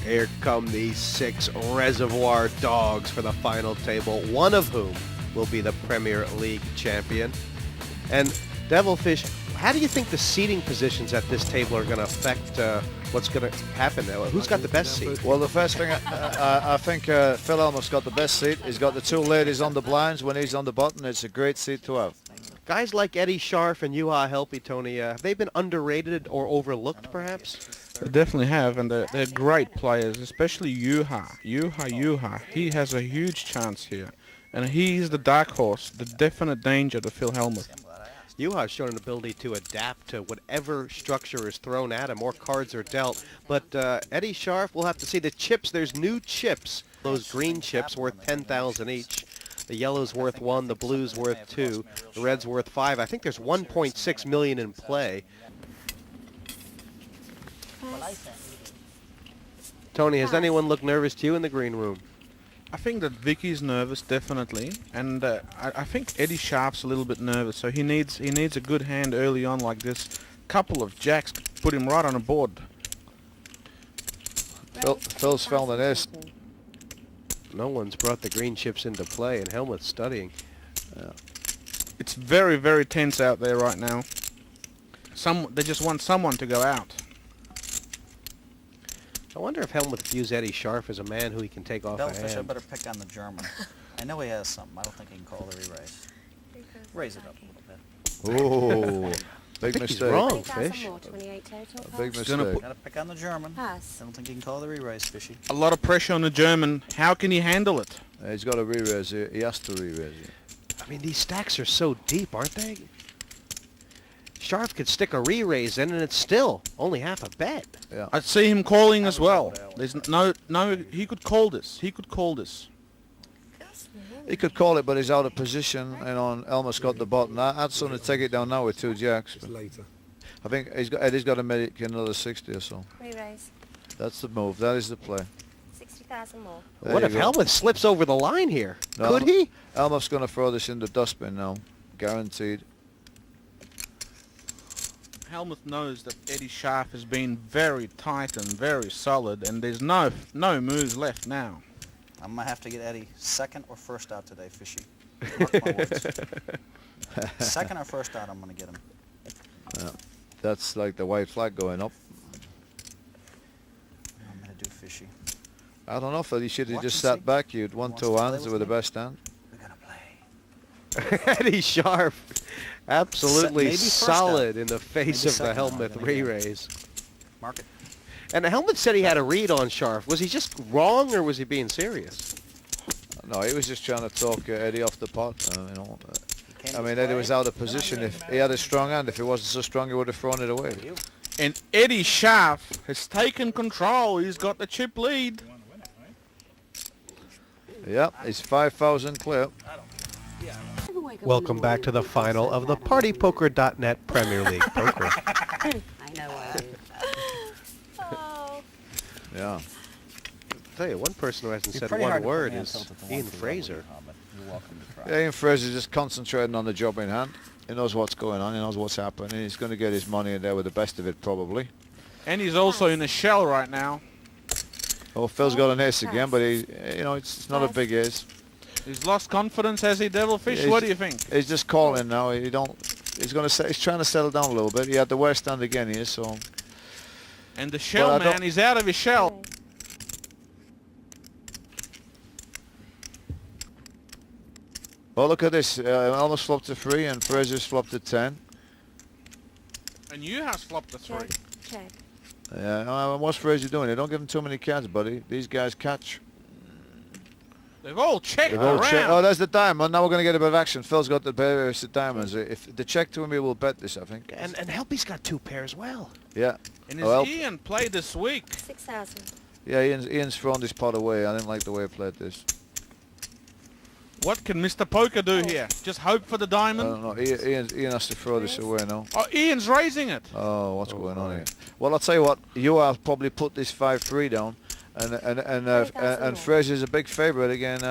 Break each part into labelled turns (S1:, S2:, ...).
S1: Here come these 6 reservoir dogs for the final table, one of whom will be the Premier League champion. And Devilfish, how do you think the seating positions at this table are going to affect what's going to happen now? Who's got the best seat?
S2: Well, the first thing, I think Phil Elmer's got the best seat. He's got the 2 ladies on the blinds. When he's on the button, it's a great seat to have.
S1: Guys like Eddie Scharf and Juha Helppi, Tony, have they been underrated or overlooked, perhaps?
S3: They definitely have, and they're great players, especially Juha. He has a huge chance here, and he's the dark horse, the definite danger to Phil Hellmuth.
S1: Juha has shown an ability to adapt to whatever structure is thrown at him, more cards are dealt. But Eddie Scharf, we'll have to see the chips. There's new chips. Those green chips worth 10,000 each. The yellow's worth 1, the blue's worth 2, the red's worth 5. I think there's 1.6 million in play. Tony, has anyone looked nervous to you in the green room?
S3: I think that Vicky's nervous, definitely, and I think Eddie Scharf's a little bit nervous, so he needs a good hand early on like this. Couple of jacks could put him right on a board.
S2: Phil's found an ace.
S1: No one's brought the green chips into play, and Hellmuth's studying.
S3: It's very, very tense out there right now. They just want someone to go out.
S1: I wonder if Hellmuth views Eddie Scharf as a man who he can take off a
S4: Devilfish, I
S1: hand.
S4: better pick on the German. I know he has something. I don't think he can call the re-raise. Raise it up a little bit.
S2: Oh, big
S1: He's
S2: mistake.
S1: wrong,
S5: 20,000
S1: Fish.
S5: more, 28 total.
S2: Big
S5: pass.
S2: mistake.
S4: Gotta pick on the German. I
S5: Pass.
S4: don't think he can call the re-raise, Fishy.
S3: A lot of pressure on the German. How can he handle it?
S2: He's got a re-raise. He has to re-raise it.
S1: I mean, these stacks are so deep, aren't they? Scharf could stick a re-raise in, and it's still only half a bet.
S2: Yeah.
S3: I see him calling as well. There's no, he could call this. He could call this.
S2: He could call it, but he's out of position, and Elmer's got the button. I'd sort of take it down now with 2 jacks. I think Eddie's got to make another 60 or so.
S5: Re-raise.
S2: That's the move. That is the play.
S5: 60,000 more.
S2: There
S1: What
S2: you
S1: if
S2: go.
S1: Hellmuth slips over the line here?
S2: No,
S1: Could he?
S2: Elmer's going to throw this in the dustbin now. Guaranteed.
S3: Hellmuth knows that Eddie Scharf has been very tight and very solid, and there's no moves left now.
S4: I'm going to have to get Eddie second or first out today, Fishy. Mark my words. Second or first out, I'm going to get him.
S2: Yeah. That's like the white flag going up.
S4: I'm going to do Fishy.
S2: I don't know, Phil. You should have
S4: Watch
S2: just
S4: and
S2: sat
S4: see.
S2: back. You'd won
S4: Wants
S2: 2
S4: to play
S2: hands
S4: with
S2: with the
S4: me?
S2: best hand.
S4: We're going to play.
S1: Eddie Scharf, absolutely
S4: Maybe first
S1: solid
S4: out.
S1: in the face
S4: Maybe
S1: of the
S4: second out,
S1: Hellmuth
S4: I'm gonna get him.
S1: re-raise.
S4: Mark it.
S1: And Hellmuth said he had a read on Scharf. Was he just wrong, or was he being serious?
S2: No, he was just trying to talk Eddie off the pot. You know.
S4: He came
S2: I
S4: to
S2: mean, Eddie
S4: play.
S2: was out of position. If he had a strong hand, if he wasn't so strong, he would have thrown it away.
S4: You.
S3: And Eddie Scharf has taken control. He's got the chip lead.
S2: Yep, he's 5,000 clear.
S1: Welcome back to the final of the PartyPoker.net Premier League Poker.
S5: I know why. Oh.
S2: Yeah.
S1: I'll tell you, one person who hasn't
S4: You're
S1: said
S4: pretty
S1: one
S4: hard to put
S1: word
S4: me on
S1: is
S4: tilt at the
S1: Ian
S4: 1 for
S1: Fraser.
S4: Wembley, but you're welcome to try.
S2: Yeah, Ian Fraser's just concentrating on the job in hand. He knows what's going on. He knows what's happening. He's going to get his money in there with the best of it, probably.
S3: And he's also in a shell right now.
S2: Oh, Phil's got an ace again, but it's not a big ace.
S3: He's lost confidence, has he, Devilfish?
S2: Yeah,
S3: What do you think?
S2: He's just calling now. He's trying to settle down a little bit. He had the worst hand again here, so.
S3: And the shell
S2: I
S3: man,
S2: don't-
S3: he's out of his shell.
S2: Well, look at this. Almost flopped to 3, and Fraser's flopped to 10.
S3: And you has flopped the 3.
S5: Check. Check.
S2: Yeah, what's Fraser doing? They don't give him too many cards, buddy. These guys catch.
S3: They've all checked
S2: They've all
S3: around.
S2: checked. Oh, there's the diamond. Now we're going to get a bit of action. Phil's got the pairs of diamonds. If the check to him, he will bet this, I think.
S1: And Helpy's got 2 pairs well.
S2: Yeah.
S3: And
S2: Oh,
S3: is Ian played this week?
S5: 6,000.
S2: Yeah, Ian's thrown this pot away. I didn't like the way he played this.
S3: What can Mr. Poker do here? Just hope for the
S2: I
S3: diamond?
S2: don't know. Ian has to throw this away now.
S3: Oh, Ian's raising it.
S2: Oh, what's going on here? Well, I'll tell you what. You have probably put this 5-3 down, and Fraser's a big favourite again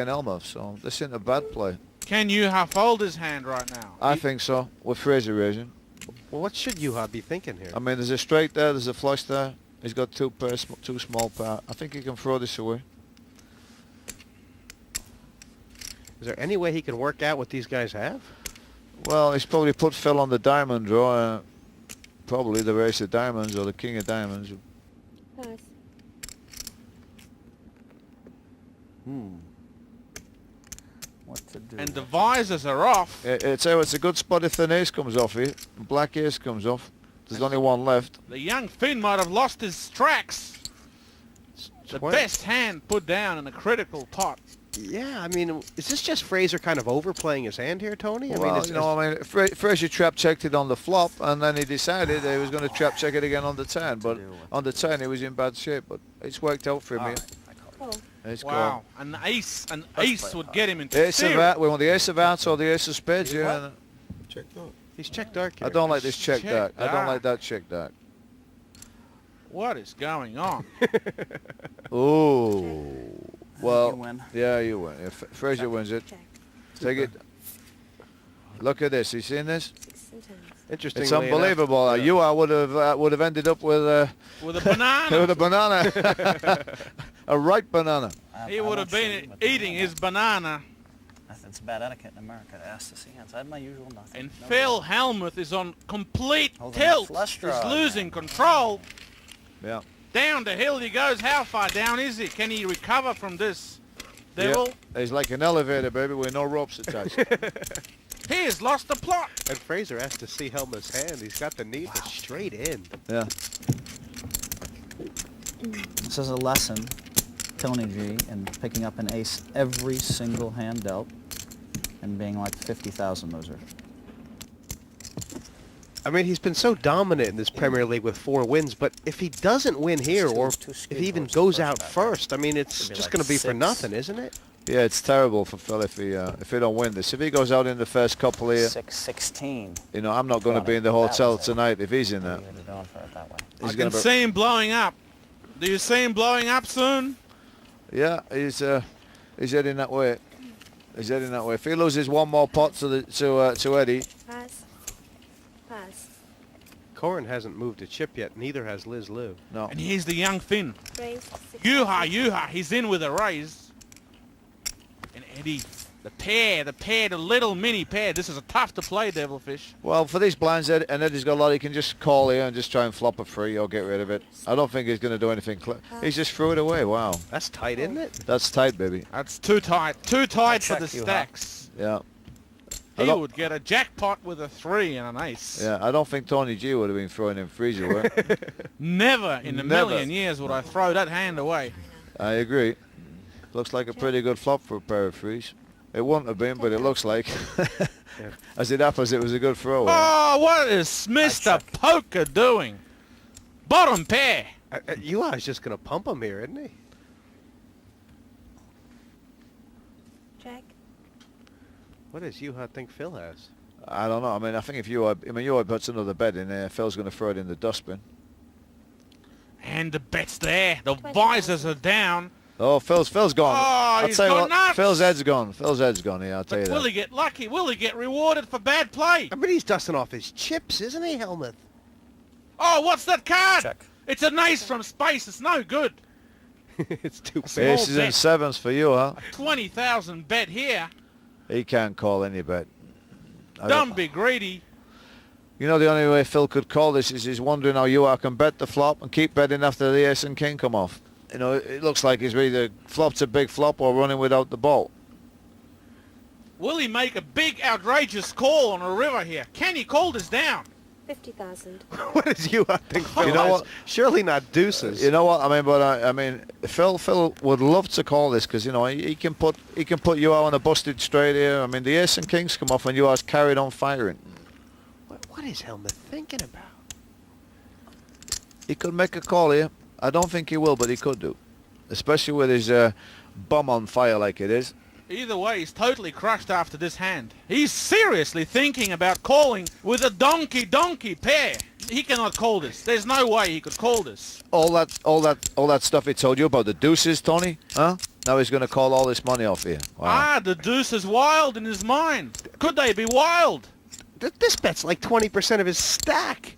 S2: Elmer. So this isn't a bad play.
S3: Can you fold his hand right now?
S2: I think so. With Fraser raising.
S1: Well, what should Juha be thinking here?
S2: I mean, there's a straight there. There's a flush there. He's got two pairs, two small pair. I think he can throw this away.
S1: Is there any way he can work out what these guys have?
S2: Well, he's probably put Phil on the diamond draw. Probably the ace of diamonds or the king of diamonds.
S5: Pass.
S4: What to do?
S3: And the visors are off.
S2: It's a good spot if the ace comes off here. Black ace comes off. There's only one left.
S3: The young Finn might have lost his tracks. The best hand put down in a critical pot.
S1: Yeah, I mean, is this just Fraser kind of overplaying his hand here, Tony? I
S2: Well,
S1: mean,
S2: Fraser trap checked it on the flop, and then he decided he was going to trap check it again on the turn. But on the turn, he was in bad shape. But it's worked out for him
S4: All
S2: here.
S4: right, I call it.
S5: Oh,
S2: It's
S3: Wow, an ace
S4: play
S3: would
S4: it
S3: get him into
S2: Ace of
S3: serious.
S2: we want the ace of hearts or the ace of spades here.
S4: What?
S1: he's checked dark here.
S2: I don't like this check
S3: Check
S2: dark. I don't
S3: dark.
S2: like that check dark.
S3: What is going on?
S2: Oh, well,
S4: You win.
S2: yeah, you win. If Fraser wins it,
S5: check.
S2: take it. Look at this. You seen this?
S5: 6 and 10.
S1: Interestingly
S2: It's
S1: enough,
S2: unbelievable. You would have ended up with
S3: With a banana.
S2: with a banana, a ripe banana.
S3: He
S4: I
S3: would
S4: won't
S3: have
S4: show you,
S3: been
S4: but
S3: eating his banana.
S4: It's bad etiquette in America to ask to see hands. I had my usual nothing.
S3: And
S4: No
S3: Phil
S4: draw.
S3: Helmuth is on complete
S4: Holding a
S3: tilt.
S4: flush
S3: He's
S4: draw
S3: losing
S4: again.
S3: control.
S2: Yeah.
S3: Down the hill he goes. How far down is he? Can he recover from this devil?
S2: Yeah. It's like an elevator, baby, with no ropes attached.
S3: He has lost the plot.
S1: And Fraser has to see Helmut's hand. He's got the knee but straight in.
S2: Yeah.
S4: This is a lesson, Tony G, in picking up an ace every single hand dealt and being like 50,000 loser.
S1: I mean, he's been so dominant in this Premier League with 4 wins, but if he doesn't win here,
S4: It's too-
S1: or
S4: too
S1: if
S4: skewed
S1: he even
S4: towards the
S1: goes
S4: first
S1: out
S4: bet, right?
S1: first, I mean, it's
S4: Should be
S1: just
S4: like
S1: going to be for
S4: 6.
S1: nothing, isn't it?
S2: Yeah, it's terrible for Phil if he don't win this. If he goes out in the first couple here,
S4: 6-16.
S2: you know, I'm not going to be in the
S4: That
S2: hotel
S4: was it.
S2: tonight if he's in there.
S4: You were going for it that way.
S3: I
S2: He's
S3: can
S2: gonna be,
S3: see him blowing up. Do you see him blowing up soon?
S2: yeah, he's heading that way. He's heading that way. If he loses one more pot to Eddie,
S5: Pass. Pass.
S1: Corin hasn't moved a chip yet. Neither has Liz Lou.
S2: no.
S3: And here's the young Finn.
S5: Raise. 6
S3: Yuha, he's in with a raise. And Eddie, the little mini pair. This is a tough to play, Devilfish.
S2: Well, for these blinds, Eddie's got a lot. He can just call here and just try and flop a free or get rid of it. I don't think he's going to do anything. He's just threw it away. Wow,
S1: That's tight, isn't it?
S2: that's tight, baby.
S3: That's too tight for
S4: check
S3: the
S4: you, huh?
S3: stacks.
S2: Yeah. I
S3: He
S2: don't-
S3: would get a jackpot with a 3 and an ace.
S2: Yeah, I don't think Tony G would have been throwing him frees away.
S3: Never in a
S2: Never.
S3: million years would I throw that hand away.
S2: I agree. Looks like a pretty good flop for a pair of threes. It wouldn't have been, but it looks like. As it happens, it was a good throw.
S3: Oh, what is Mr.
S4: check.
S3: Poker doing? Bottom pair.
S1: Yuha's just going to pump him here, isn't he?
S5: Check.
S1: What does Yuha think Phil has?
S2: I don't know. I mean, I think if you puts another bet in there, Phil's going to throw it in the dustbin.
S3: And the bet's there. The visors are down.
S2: Oh, Phil's gone.
S3: Oh,
S2: I'll
S3: he's
S2: tell you
S3: gone
S2: what,
S3: nuts.
S2: Phil's head's gone. Phil's head's gone here, I'll tell you
S3: But will
S2: that.
S3: he get lucky? Will he get rewarded for bad play?
S1: I mean, he's dusting off his chips, isn't he, Helmuth?
S3: Oh, what's that card?
S4: Check.
S3: It's an ace from space. It's no good.
S1: It's too
S3: Small
S1: big.
S2: Aces and
S3: bet.
S2: sevens for you, huh?
S3: 20,000 bet here.
S2: He can't call any bet. I
S3: Don't
S2: don't-
S3: be greedy.
S2: You know, the only way Phil could call this is he's wondering how you can bet the flop and keep betting after the ace and king come off. You know, it looks like he's either flopped a big flop or running without the ball.
S3: Will he make a big outrageous call on a river here? Can he call this down?
S5: 50,000.
S1: What does Yuha think Phil
S2: You know
S1: has?
S2: what?
S1: Surely not deuces.
S2: You know what I mean? But I mean, Phil would love to call this because you know he can put you out on a busted straight here. I mean, the ace and kings come off and you are carried on firing.
S1: What is Helmuth thinking about?
S2: He could make a call here. I don't think he will, but he could do, especially with his bum on fire like it is.
S3: Either way, he's totally crushed after this hand. He's seriously thinking about calling with a donkey pair. He cannot call this. There's no way he could call this.
S2: All that stuff he told you about the deuces, Tony, huh? Now he's going to call all this money off here. Wow.
S3: Ah, the deuce is wild in his mind. Could they be wild?
S1: This bet's like 20% of his stack.